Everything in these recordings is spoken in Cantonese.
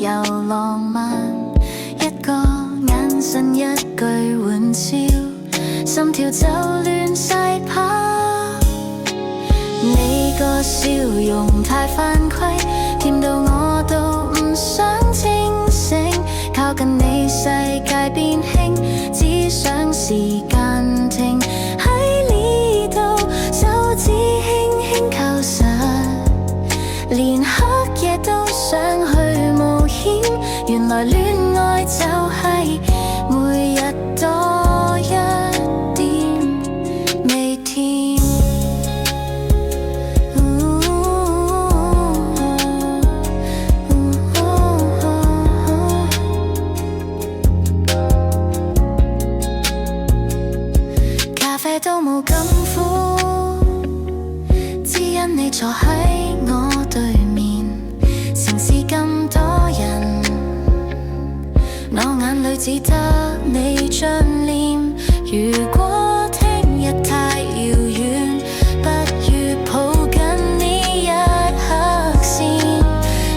又浪漫，一個眼神一句玩笑，心跳就亂晒跑。你個笑容太犯規，甜到我都唔想清醒。靠近你世界變輕，只想時間停喺呢度，手指輕輕扣實，連黑夜都想去冒險。原來戀愛就係每日多一點微甜。咖啡都冇咁苦，只因你坐喺我對面。城市咁多人，我眼裏只得你張臉。如果聽日太遙遠，不如抱緊呢一刻先。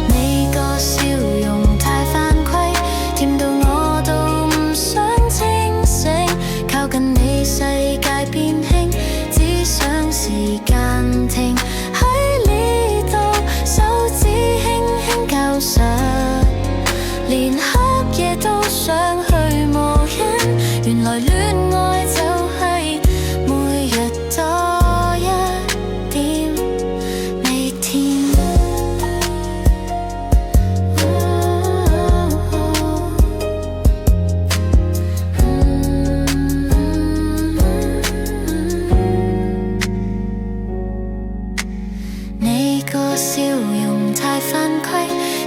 你個笑容太犯規，甜到我都唔想清醒。靠近你世界變輕，只想時間停喺呢度，手指輕輕扣實，連黑夜都想去冒險。原來戀愛就係每日多一點微甜。你個笑容太犯規，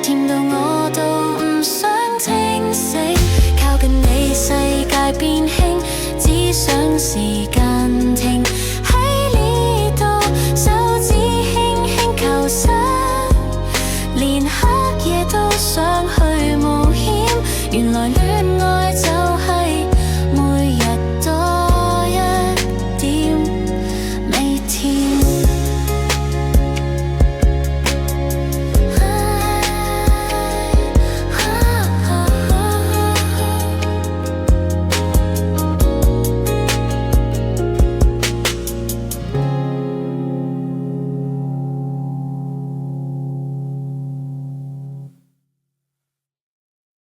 甜到我都唔想清醒。靠近你世界變輕，只想時間